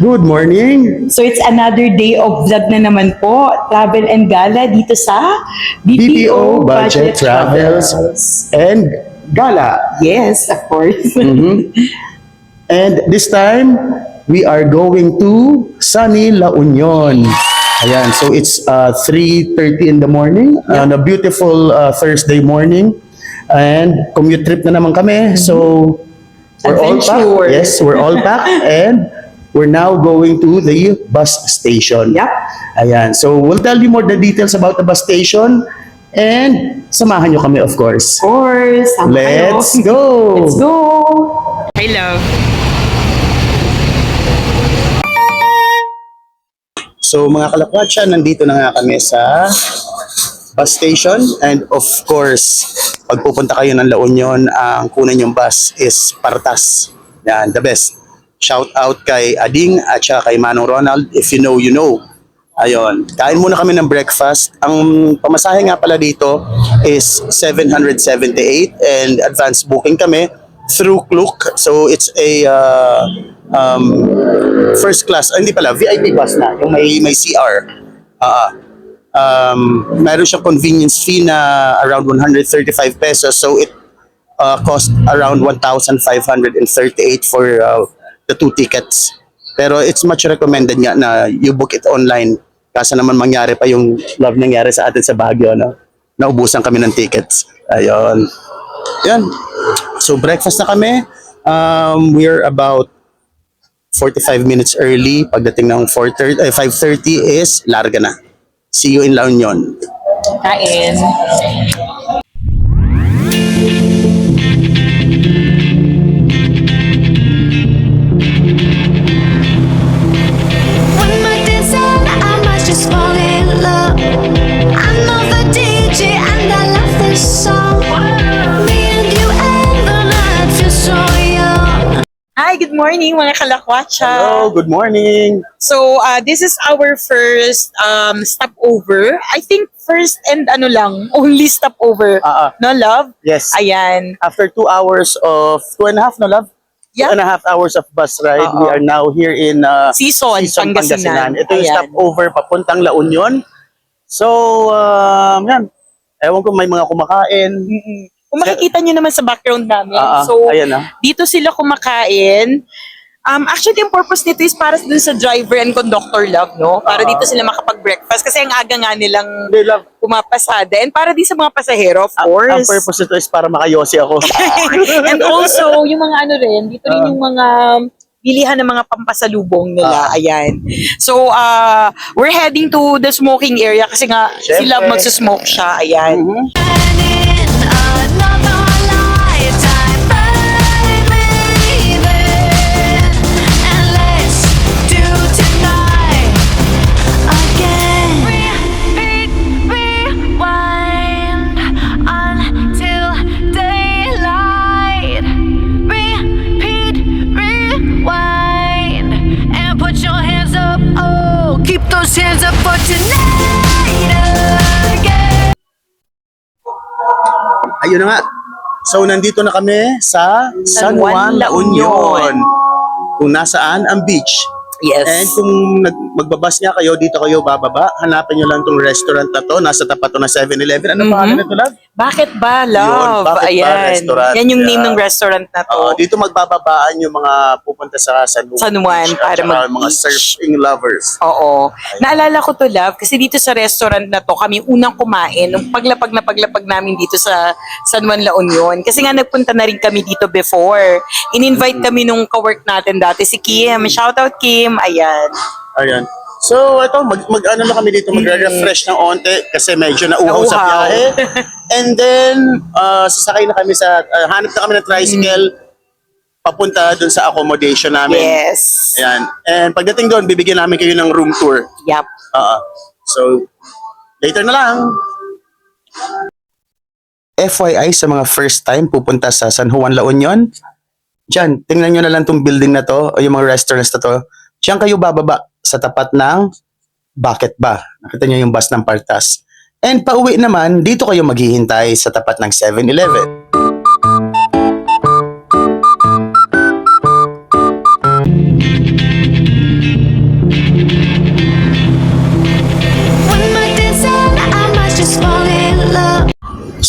Good morning, So it's another day of vlog na naman po, travel and gala dito sa BPO Budget Travels and Gala. Yes, of course. And this time, we are going to sunny La Union. Ayan, so it's 3:30 in the morning on a beautiful Thursday morning. And commute trip na naman kami. So we're all Adventure. packed. Yes, we're all packed and we're now going to the bus station. Yep. Ayan, so we'll tell you more the details about the bus station and samahan nyo kami of course. Of course. Sama kayo. Let's go! Let's go! Hi, love. So mga kalakwatsa, nandito na nga kami sa bus station and of course, pag pupunta kayo ng La Union, ang kunan yung bus is Partas. Yan, the best. Shout out kay Ading at saka kay Manong Ronald. If you know, you know. Ayun, kain muna kami ng breakfast. Ang pamasahe nga pala dito is 778 and advance booking kami through Klook. So it's a first class, hindi pala, VIP bus na, yung may CR. Meron siyang convenience fee na around 135 pesos. So it cost around 1,538 for the 2 tickets. Pero it's much recommended nga na you book it online. Kasi naman mangyari pa yung love nangyari sa atin sa Baguio, no? Naubusan kami ng tickets. Ayun. Yan. So breakfast na kami. We're about 45 minutes early. Pagdating ng 5:30 is larga na. See you in La Union. Kain. When my days end, I might just fall in love. I know the DJ and I love this song. Me and you and the night feels so young. Hi, good morning mga kalakwatsa. Hello, good morning. So, this is our first stopover. I think first and only stopover. No, love? Yes. Ayan. After 2 hours of 2.5, no love? Yeah. 2.5 hours of bus ride. We are now here in Season, Pangasinan. Ito yung Ayan. stopover papuntang La Union. So, yan. Ewan ko may mga kumakain. Kung makikita nyo naman sa background namin. So, ayan na. dito sila kumakain. Actually, yung purpose nito is para dun sa driver and conductor, love, no? Para dito sila makapag-breakfast kasi ang aga nga nilang Hindi, love. pumapasada. And para din sa mga pasahero, of course. Ang purpose nito is para makayosi ako. And also, yung mga dito rin yung mga bilihan ng mga pampasalubong nila. Ayan. So, we're heading to the smoking area kasi nga Siyempre. sila magsusmoke siya. Ayan. In another lifetime, baby. And let's do tonight again. Rewind until daylight. Repeat, rewind, and put your hands up. Oh, keep those hands up for tonight again. Ayun na nga. So, nandito na kami sa San Juan, La Union. Kung nasaan ang beach. Yes. And kung magbabas nga kayo, dito kayo bababa, hanapin nyo lang tong restaurant na to. Nasa tapat to ng 7-Eleven. Ano pangalan nito, love? Bakit ba, love? Yun, Bakit Ba Ayan. Restaurant. Yan yung name Yeah. ng restaurant na to. Dito magbababaan yung mga pupunta sa San Juan. San Juan, Beach para at saka mga mag-beach. surfing lovers. Oo. Naalala ko to, love, kasi dito sa restaurant na to, kami unang kumain nung paglapag namin dito sa San Juan, La Union. Kasi nga nagpunta na rin kami dito before. In-invite kami nung kawork natin dati, si Kim. Shout out, Kim. Ayan. Ayan. So, ito, mag-ano na kami dito, magre-refresh ng onte kasi medyo nauhaw sa Nauhaw. biyahe. And then, sasakay na kami hanap na kami ng tricycle papunta dun sa accommodation namin. Yes. Ayan. And pagdating doon, bibigyan namin kayo ng room tour. Yup. So, later na lang. FYI sa mga first time pupunta sa San Juan, La Union, dyan, tingnan nyo na lang tong building na to o yung mga restaurants na to. Diyan kayo bababa sa tapat ng Bakit Ba? Nakita nyo yung bus ng Partas. And pauwi naman, dito kayo maghihintay sa tapat ng 7-Eleven.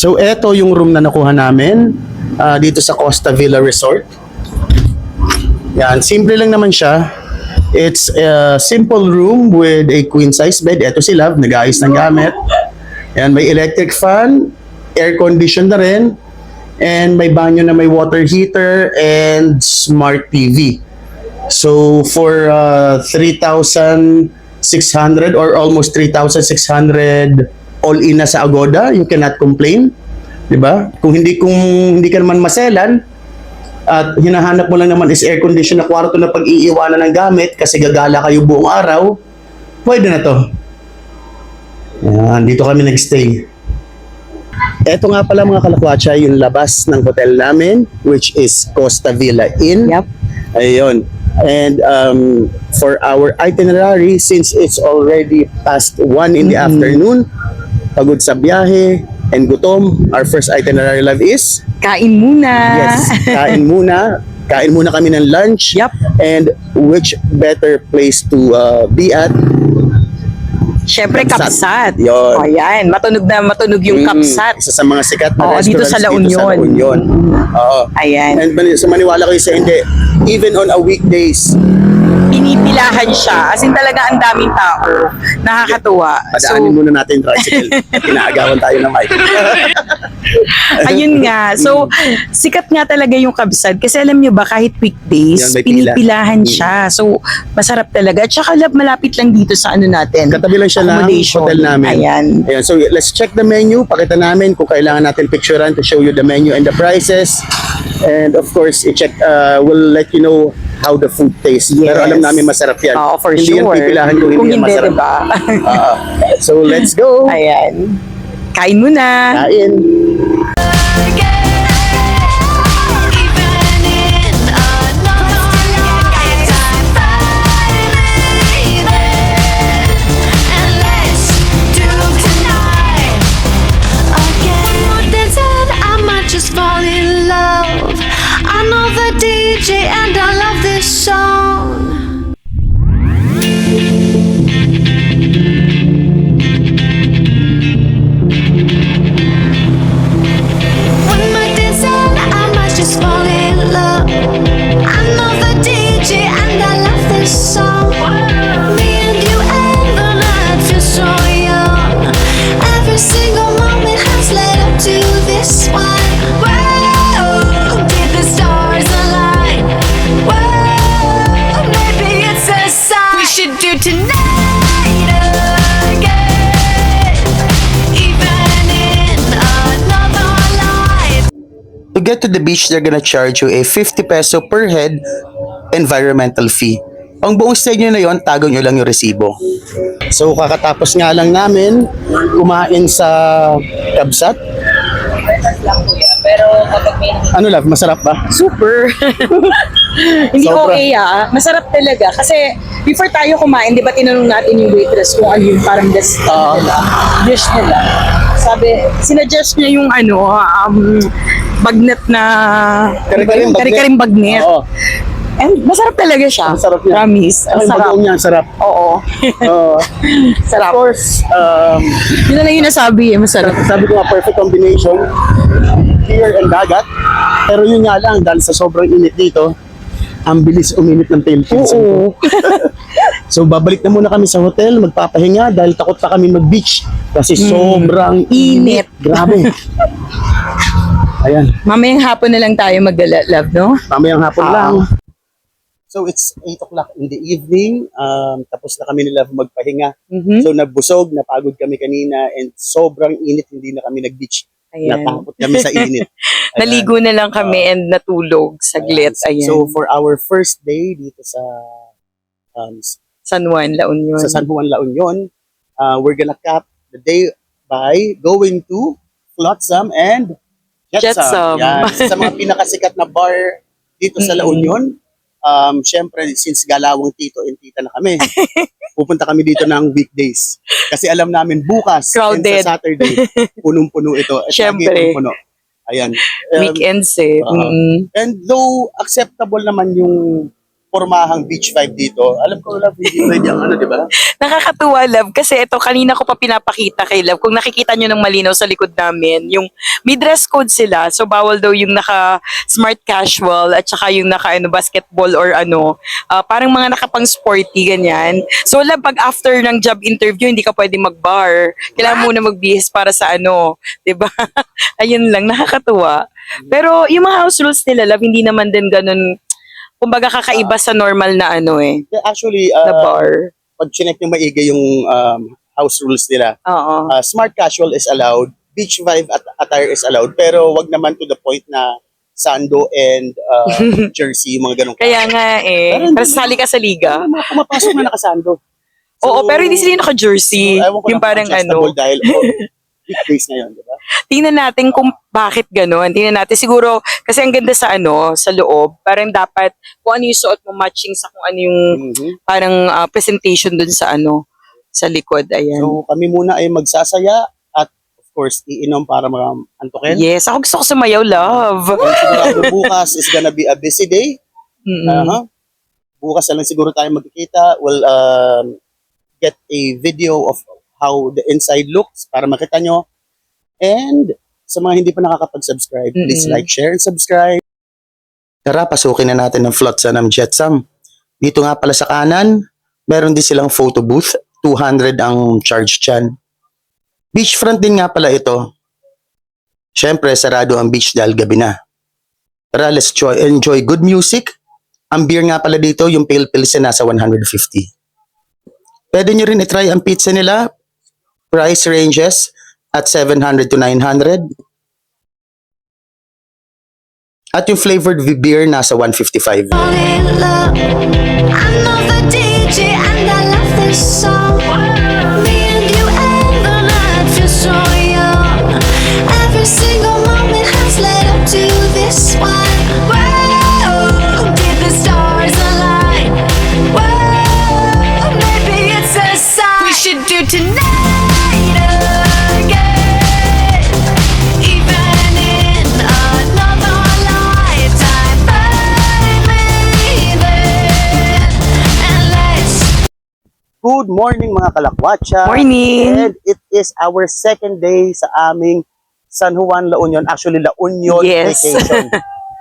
So eto yung room na nakuha namin dito sa Costa Villa Resort. Yan, simple lang naman siya. It's a simple room with a queen size bed. Eto si Love, nag-aayos ng gamit. Yan, may electric fan, air condition na rin, and may banyo na may water heater and smart TV. So for 3,600 or almost 3,600 all-in na sa Agoda, you cannot complain, 'di ba? Kung hindi ka naman maselan at hinahanap mo lang naman is air condition na kwarto na pag-iiwanan ng gamit kasi gagala kayo buong araw, pwede na 'to. Yan, dito kami nagstay. Eto nga pala mga kalakwatsa, yung labas ng hotel namin, which is Costa Villa Inn. Yep. Ayun. And for our itinerary, since it's already past 1 in the afternoon, pagod sa biyahe, and gutom, our first itinerary, Love, is Kain muna. yes, kain muna. Kain muna kami ng lunch. Yup. And which better place to be at? Siyempre, Kapsat. Yun. O yan, matunog yung Kapsat. Isa sa mga sikat na Oo, dito restaurants sa La dito sa La Union. Union. Oo. Ayan. And so maniwala kayo sa hindi, even on a weekdays, Pinipilahan siya. As in talaga ang daming tao. Nakakatuwa. padaanin muna natin yung tricycle. Pinaagawan tayo ng mic. Ayun nga. So, sikat nga talaga yung Kabsat. Kasi alam nyo ba, kahit weekdays, Yan, may pila. pinipilahan siya. So, masarap talaga. At saka, malapit lang dito sa ano natin. Katabi lang siya ng Accommodation. hotel namin. Ayan. Ayan. So let's check the menu. Pakita namin kung kailangan natin picturean to show you the menu and the prices. And of course, i-check, we'll let you know how the food tastes. Yes. Pero alam namin masarap yan. Oo, for hindi sure. yan pipilahan kung hindi yan masarap. diba? So let's go. Ayan. Kain muna. Kain. Just fall in love. I know the DJ and I love this song. When my dance on, I might just fall in love. I know the DJ and I love this song. Me and you and the night feel so young. Every single moment has led up to this one. Whoa, did the stars align? Whoa, maybe it's a sign. We should do tonight again, even in another life. To get to the beach, they're gonna charge you a 50 peso per head environmental fee. Ang buong stay nyo na yon, tago nyo lang yung resibo. So kakatapos nga lang namin kumain sa Kabsat. Pero kapag may Ano, Love, masarap ba? super. Hindi Sobra. okay Masarap talaga. Kasi before tayo kumain, di ba tinanong natin yung waitress kung ano yung parang dish nila. Sabi, sinuggest niya yung bagnet na Kare-kareng bagnet. kare-kareng bagnet. Oo. And masarap talaga siya. Ang sarap yan. Promise. Ang Ang sarap. bagoong niya, ang sarap. Oo. Oo. Sarap. Of course, Yun na lang yung nasabi masarap. sabi ko nga, perfect combination, beer and dagat. Pero yun nga lang, dahil sa sobrang init dito, ang bilis uminit ng Philippines. Oo. So babalik na muna kami sa hotel, magpapahinga dahil takot pa kami mag-beach kasi sobrang Init. Grabe. Ayan, Mamayang hapon na lang tayo mag-love, no? mamayang hapon lang. So it's 8 o'clock in the evening, tapos na kami nila magpahinga. Mhm. So nagbusog, napagod kami kanina and sobrang init, hindi na kami nag-beach. Ayan. Natakot kami sa init. Ayan. Naligo na lang kami and natulog saglit. Ayan. So for our first day dito sa San Juan, La Union. sa San Juan, La Union, we're gonna cap the day by going to Flotsam and Jetsam. Yan, isa sa mga pinakasikat na bar dito sa La Union. Syempre, since galawang tito and tita na kami, pupunta kami dito ng weekdays. Kasi alam namin bukas and Crowded. sa Saturday, punong-puno ito. At Syempre. lagi punong-puno. Ayan. Weekends eh. And though acceptable naman yung pormahang beach vibe dito. Alam ko, love, hindi pwede ang ano, di ba? Nakakatuwa, love, kasi ito, kanina ko pa pinapakita kay love. Kung nakikita nyo ng malinaw sa likod namin, yung may dress code sila. So, bawal daw yung naka smart casual at saka yung naka basketball or parang mga nakapang sporty, ganyan. So, love, pag after ng job interview, hindi ka pwede mag-bar. Kailangan muna magbihis para sa diba? Ayun lang, nakakatuwa. Pero yung mga house rules nila, love, hindi naman din ganun, kumbaga kakaiba sa normal na Yeah, actually, na bar. pag chinek nyo maigi yung house rules nila, Oo. smart casual is allowed, beach vibe attire is allowed, pero wag naman to the point na sando and jersey, mga ganun. Kaya nga Pero hindi Pero sali ka sa liga. Mga pumapasok na nakasando. Oo, pero hindi sila naka-jersey. ewan ko Yung lang parang kung adjustable dahil weekdays na yun, di ba? tingnan natin kung bakit gano'n. Tingnan natin. Siguro, kasi ang ganda sa sa loob, parang dapat, kung ano yung suot mo, matching sa kung ano yung parang presentation dun sa sa likod. Ayan. So kami muna ay magsasaya at of course iinom para antukin. Yes, ako gusto ko sumayaw, love. And sigurado bukas is gonna be a busy day. Mm-mm. Bukas na lang siguro tayo magkikita. We'll get a video of how the inside looks para makita nyo. And sa mga hindi pa nakakapag-subscribe, please like, share, and subscribe. Tara, pasukin na natin ng Flotsam Jetsam. Dito nga pala sa kanan, meron din silang photo booth. 200 ang charge dyan. Beachfront din nga pala ito. Siyempre, sarado ang beach dahil gabi na. Tara, let's enjoy good music. Ang beer nga pala dito, yung Pale Pilsen nasa 150. Pwede nyo rin itry ang pizza nila. Price ranges at 700 to 900. At yung flavored beer nasa 155. Fall in love. I know the DJ and I love this song. Me and you and the night feel so young. Every single moment has led up to this one. Whoa, did the stars align? Whoa, maybe it's a sign. We should do tonight again. Even in another lifetime, find me there. And let's Good morning mga kalakwatsa. Morning. And it is our second day sa aming San Juan, La Union. Actually, La Union Yes. vacation.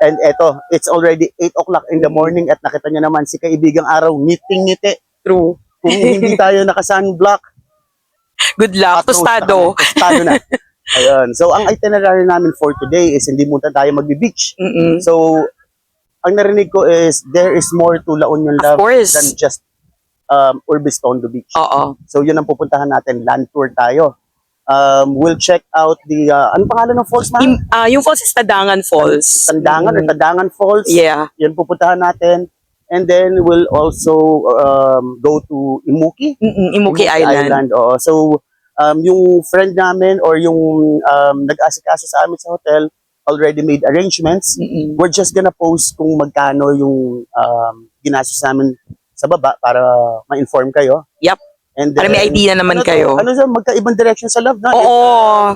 And eto, it's already 8 o'clock in the morning at nakita niyo naman si kaibigang araw, ngiting-ngiti. True. Kung hindi tayo naka-sunblock, Good luck. Tostado. Tostado na. Ayun. So, ang itinerary namin for today is hindi muna tayo magbe-beach. Mm-mm. So, ang narinig ko is there is more to La Union Of Love course. than just Urbistondo Beach. Oo. So, yun ang pupuntahan natin. Land tour tayo. We'll check out the, ano pangalan ng falls, ma'am? Yung falls is Tadangan Falls. Tandangan or Tadangan Falls. Yeah. Yun pupuntahan natin. And then, we'll also go to Imuki. Imuki Island. Oo. So, yung friend namin or yung nag-asikaso sa amin sa hotel already made arrangements. Mm-mm. We're just gonna post kung magkano yung ginastos namin sa baba para ma-inform kayo. Yep. And Para may idea naman kayo. Ano siya, magkaibang direction sa love na. Oo.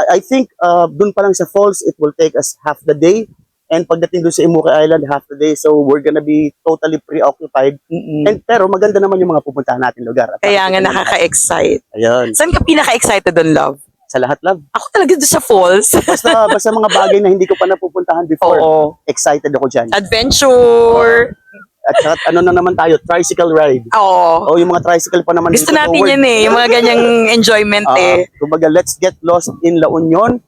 I think dun pa lang sa falls, it will take us half the day. And pagdating dun sa Imuki Island, half the day. So, we're gonna be totally preoccupied. And pero maganda naman yung mga pupuntahan natin lugar. At Kaya nga nakikita naman nakaka-excite. natin. Ayun. Saan ka pinaka-excited doon, love? Sa lahat, love. Ako talaga doon sa falls. Basta mga bagay na hindi ko pa napupuntahan before. Oo. Excited ako dyan. Adventure. At saka, ano na naman tayo, tricycle ride. Oo. O yung mga tricycle pa naman. Gusto dito natin forward. yan yung mga ganyang enjoyment Kumbaga, let's get lost in La Union.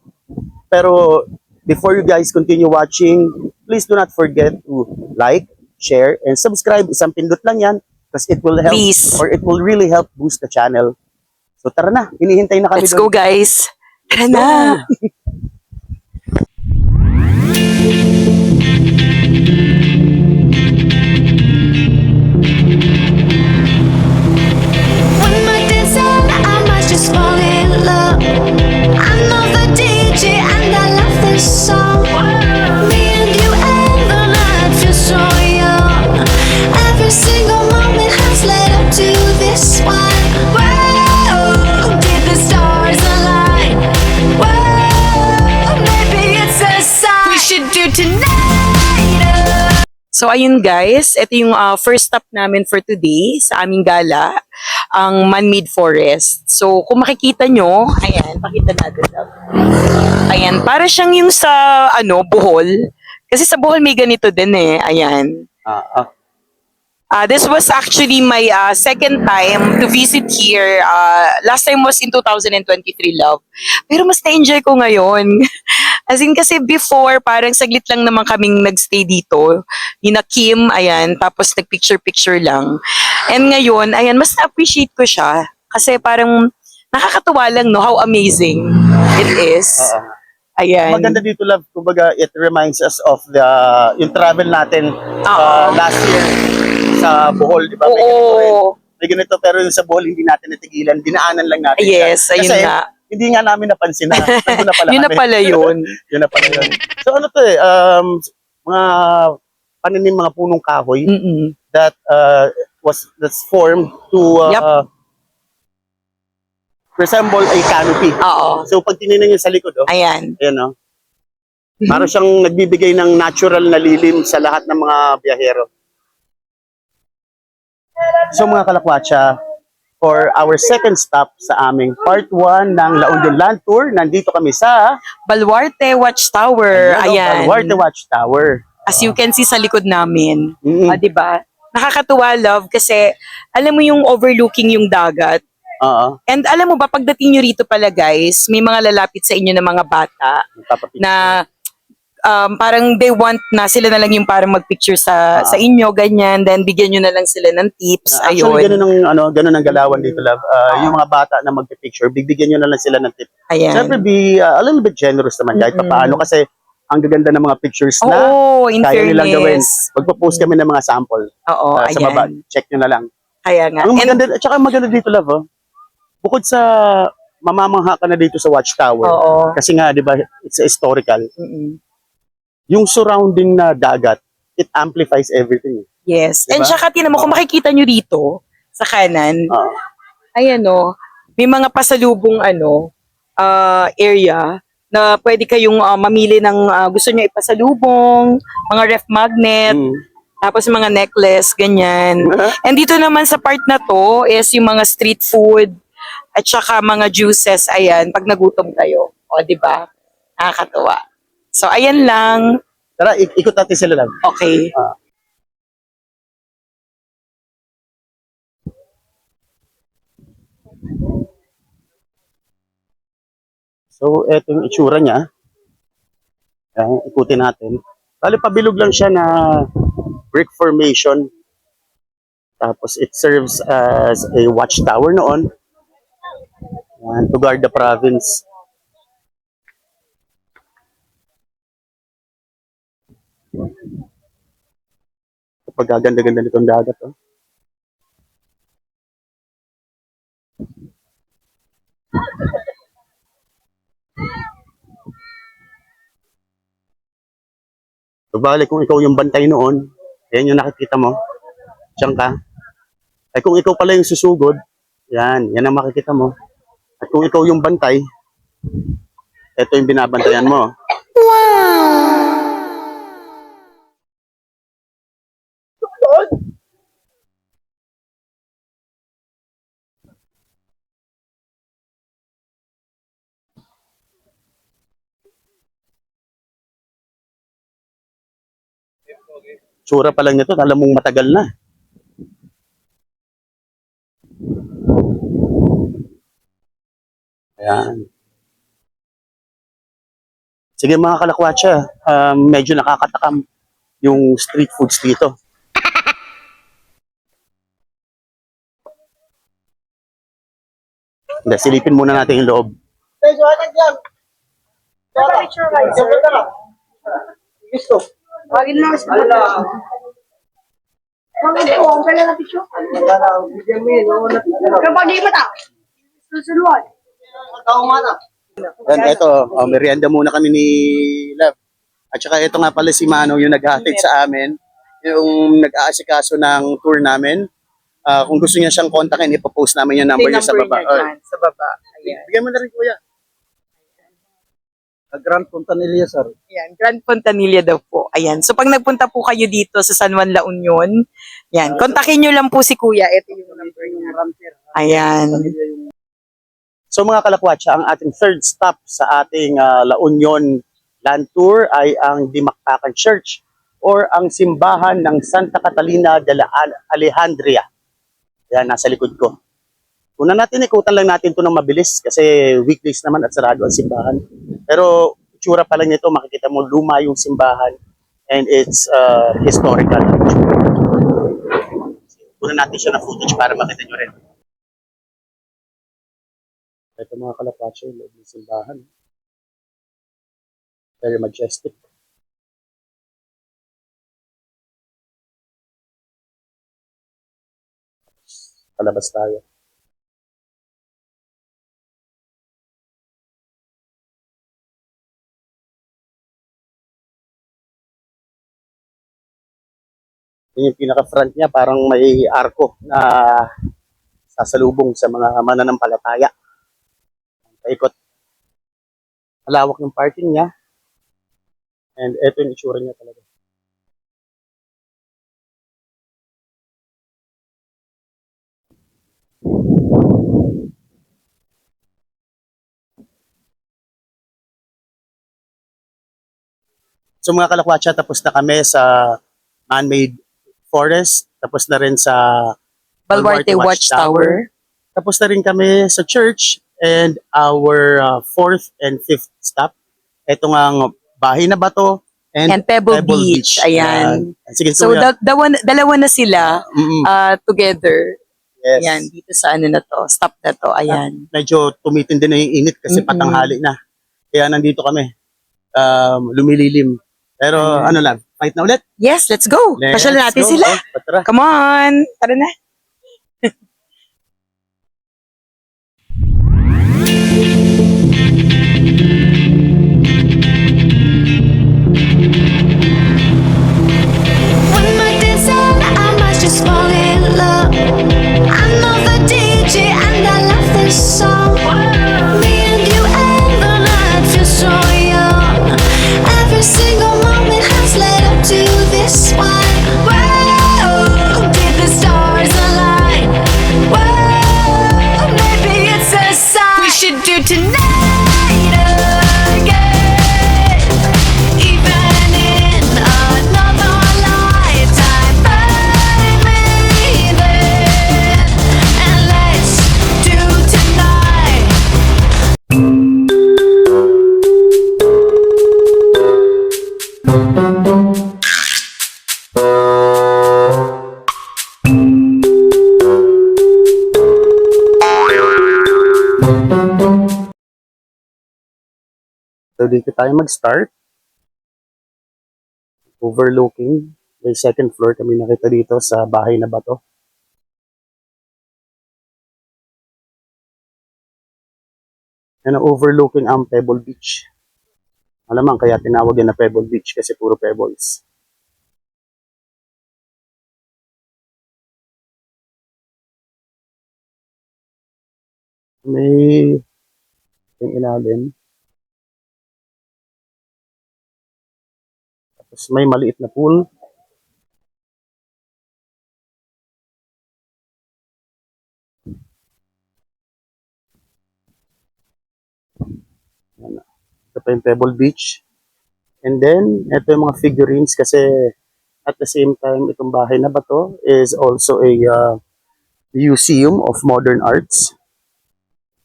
Pero before you guys continue watching, please do not forget to like, share, and subscribe. Isang pindot lang yan because it will help Please. or it will really help boost the channel. So tara na, hinihintay na kami Let's go, guys. Tara na. One more dance and I might just fall in love. I know the DJ and I love this song. Me and you and the night feel so young. Every single moment has led up to this one. Whoa, did the stars align? Whoa, So ayun guys, ito yung first stop namin for today sa aming gala, ang man-made forest. So kung makikita nyo, ayan, pakita natin. Ayan, para siyang yung sa Bohol. Kasi sa Bohol may ganito din eh, ayan. This was actually my second time to visit here. Last time was in 2023, love. Pero mas na-enjoy ko ngayon. As in kasi before, parang saglit lang naman kaming nagstay dito. Ni na Kim, ayan, tapos nagpicture-picture lang. And ngayon, ayan, mas na-appreciate ko siya. Kasi parang nakakatuwa lang, no, how amazing it is. Ayan. Maganda dito, love. Kumbaga, it reminds us of yung travel natin last year sa Bohol, di ba? Oo. May ganito, pero yung sa Bohol, hindi natin natigilan. Dinaanan lang natin. Yes, siya. ayun Kasi, nga. hindi nga namin napansin na. Nandun na pala Yun na kami. pala yun. Yun na pala yun. So ano to mga pananim, mga punong kahoy Mm-mm. that's formed to Yup. resemble a canopy. Oo. So pag tinignan niyo sa likod, Ayan. ayan parang siyang nagbibigay ng natural na lilim sa lahat ng mga biyahero. So mga kalakwatsa, for our second stop sa aming part 1 ng La Union Land Tour, nandito kami sa Baluarte Watchtower. Ayan. Baluarte Watchtower. As you can see sa likod namin. Mm. 'Di ba? Nakakatuwa, love, kasi alam mo yung overlooking yung dagat. Oo. And alam mo ba, pagdating nyo rito pala guys, may mga lalapit sa inyo na mga bata na parang they want na sila na lang yung parang magpicture sa inyo, ganyan. Then bigyan nyo na lang sila ng tips. Actually, Ayun. ganun ang galawan dito, love. Yung mga bata na magpipicture, bibigyan nyo na lang sila ng tip. Ayan. Siyempre, be a little bit generous naman kahit paano kasi ang gaganda ng mga pictures na Oo, in kaya nilang gawin. fairness. Magpo-post kami ng mga sample Oo, sa baba. ayan. Check nyo na lang. Kaya nga. Ang And, maganda, at saka maganda dito, love, bukod sa mamamangha ka na dito sa Watchtower, oo. kasi nga, di ba, it's historical. Mm-mm. Yung surrounding na dagat, it amplifies everything. Yes. Diba? And saka tinan mo, kung makikita nyo dito, sa kanan, Oo. ayan may mga pasalubong area na pwede kayong mamili ng gusto nyo ipasalubong, mga ref magnet, tapos mga necklace, ganyan. And dito naman sa part na to is yung mga street food at saka mga juices, ayan, pag nagutom kayo. O, di ba? Nakakatuwa. So, ayan lang. Tara, ikot natin sila lang. Okay. So, eto yung itsura niya. Ayan, ikutin natin. Bali, pabilog lang siya na brick formation. Tapos, it serves as a watchtower noon. Ayan, to guard the province. Pagkaganda-ganda nitong dagat. So, bali, kung ikaw yung bantay noon, yan yung nakikita mo. Diyan ka. Ay kung ikaw pala yung susugod, yan ang makikita mo. At kung ikaw yung bantay, ito yung binabantayan mo. Tsura pa lang nito, alam mong matagal na. Ayan. Sige mga kalakwatsa, medyo nakakatakam yung street foods dito. Hindi, silipin muna natin yung loob. And ito, merienda muna kami ni Love. At saka ito nga pala si Mano yung naghatid sa amin, yung nag-aasikaso ng tour namin. Kung gusto niya siyang kontakin, ipopost namin yung number niya sa baba. Sa baba. Ayan. Bigyan mo na rin kuya. Grand Fontanilla, sir. Ayan, Grand Fontanilla daw po. Ayan. So pag nagpunta po kayo dito sa San Juan La Union, yan, kontakin nyo lang po si Kuya. Ito yung number niya. Ayan. So mga kalakwatsa, ang ating third stop sa ating La Union Land Tour ay ang Dimaktakan Church or ang simbahan ng Santa Catalina de la Alejandria. Yan, nasa likod ko. Una natin, ikutan lang natin ito ng mabilis kasi weekdays naman at sarado ang simbahan. Pero itsura pa lang nito, makikita mo luma yung simbahan and it's historical. Una natin siya ng footage para makita nyo rin. Ito mga kalapatso, yung loob ng simbahan. Very majestic. Palabas tayo. Yun yung pinaka-front niya, parang may arko na sasalubong sa mga mananampalataya. Paikot. Malawak yung parking niya. And eto yung itsura niya talaga. So mga kalakwatsa, tapos na kami sa man-made forest. Tapos na rin sa Baluarte Watchtower. Tapos na rin kami sa church and our fourth and fifth stop. Ito nga bahay na bato And Pebble Beach. Ayan. Sige, So, Kuya. dalawa na sila Mm-mm. together. Yes. Ayan, dito sa ano na to, stop na to. Ayan. Medyo tumitindi na yung init kasi Mm-mm. patanghali na. Kaya nandito kami. Lumililim. Pero ano lang, fight na ulit. Yes, let's go. Let's Pasyal natin go. sila. Oh, tara. Come on. Tara na. When my days end, I must just fall in love. I'm not the DJ and I love this song. Me and you and the night feel so young. Every single moment has led up to this one. Whoa, did the stars align? Whoa, maybe it's a sign. We should do tonight again. Even in another lifetime, find me there, and let's do tonight. So dito tayo mag-start. Overlooking. May second floor kami nakita dito sa bahay na bato. Yan ang overlooking ang Pebble Beach. Malamang kaya tinawag yan na Pebble Beach kasi puro pebbles. May yung ilalim. Tapos may maliit na pool. Yan. Ito pa yung Pebble Beach. And then, ito yung mga figurines kasi at the same time, itong bahay na bato is also a museum of modern arts.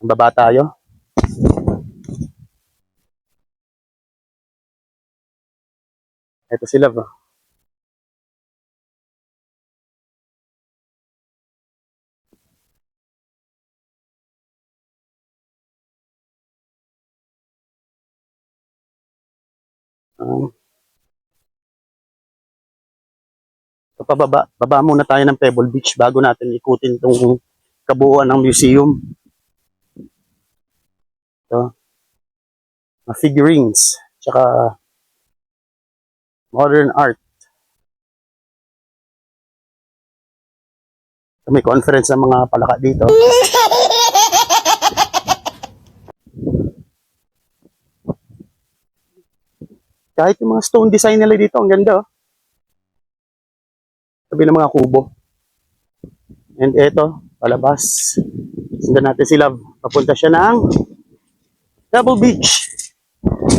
Baba tayo. Ito sila ba? So baba muna tayo ng Pebble Beach bago natin ikutin itong kabuuan ng museum. Ito. Mga figurines. Tsaka modern art. May conference ng mga palaka dito. Kahit yung mga stone design nila dito, ang ganda oh. Sabi ng mga kubo. And eto, palabas. Sundan natin si Love. Papunta siya ng Pebble Beach.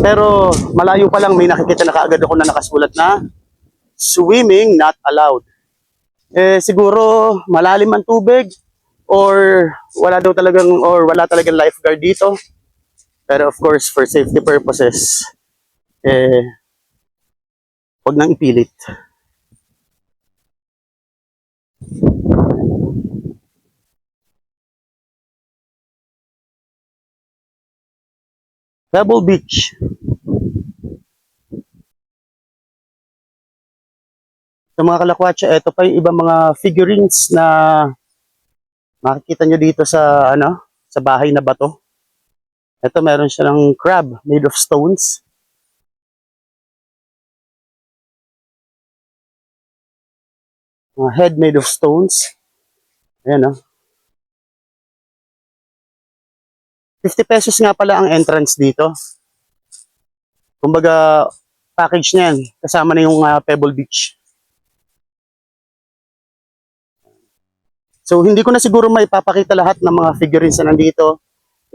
Pero malayo pa lang, may nakikita na kaagad ako na nakasulat na swimming not allowed. Siguro malalim ang tubig or wala talagang lifeguard dito. Pero of course, for safety purposes, wag nang ipilit. Pebble Beach. Sa mga kalakwatsa, ito pa yung ibang mga figurines na makikita nyo dito sa sa bahay na bato. Ito meron siya ng crab made of stones. Mga head made of stones. Ayan 50 pesos nga pala ang entrance dito. Kumbaga, package niyan. Kasama na yung Pebble Beach. So, hindi ko na siguro maipapakita lahat ng mga figurines na nandito.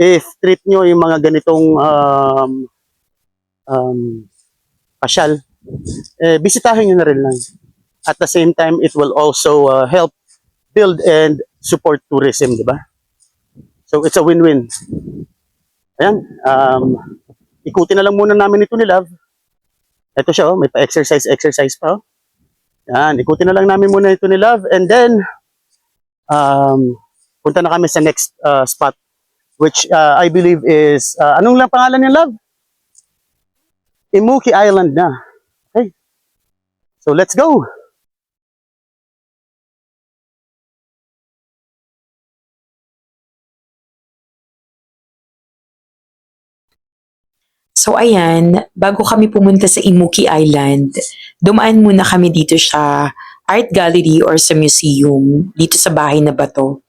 If trip nyo yung mga ganitong pasyal, bisitahin nyo na rin lang. At the same time, it will also help build and support tourism, di ba? So, it's a win-win. Ayan. Ikutin na lang muna namin ito ni Love. Ito siya, may pa-exercise pa. Yan, ikutin na lang namin muna ito ni Love. And then, punta na kami sa next spot, which I believe is, anong lang pangalan ni Love? Imuki Island na. Okay. So, let's go! So ayan, bago kami pumunta sa Imuki Island, dumaan muna kami dito sa art gallery or sa museum, dito sa bahay na bato.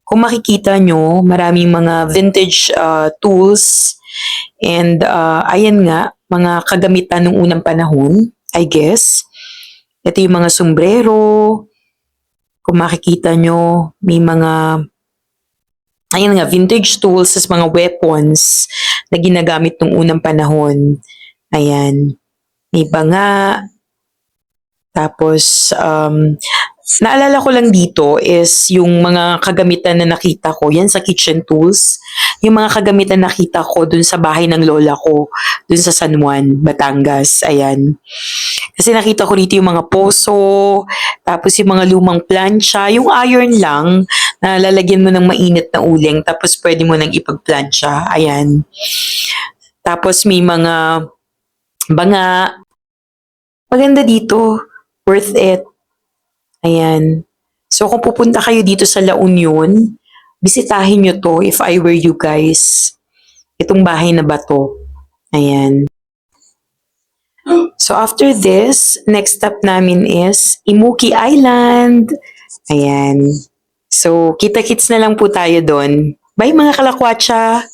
Kung makikita nyo, maraming mga vintage tools and ayan nga, mga kagamitan ng unang panahon, I guess. Ito yung mga sombrero. Kung makikita nyo, may mga ayan nga, vintage tools as mga weapons na ginagamit nung unang panahon. Ayan. May banga. Tapos, naalala ko lang dito is yung mga kagamitan na nakita ko, yan sa kitchen tools. Yung mga kagamitan na nakita ko dun sa bahay ng lola ko, dun sa San Juan, Batangas. Ayan. Kasi nakita ko dito yung mga poso, tapos yung mga lumang plancha, yung iron lang, na lalagyan mo ng mainit na uling, tapos pwede mo nang ipagplancha. Ayan. Tapos may mga banga. Maganda dito. Worth it. Ayan. So kung pupunta kayo dito sa La Union, bisitahin nyo to if I were you guys. Itong bahay na bato. Ayan. So after this, next stop namin is Imuki Island. Ayan. So kita-kits na lang po tayo doon. Bye mga kalakwatsa!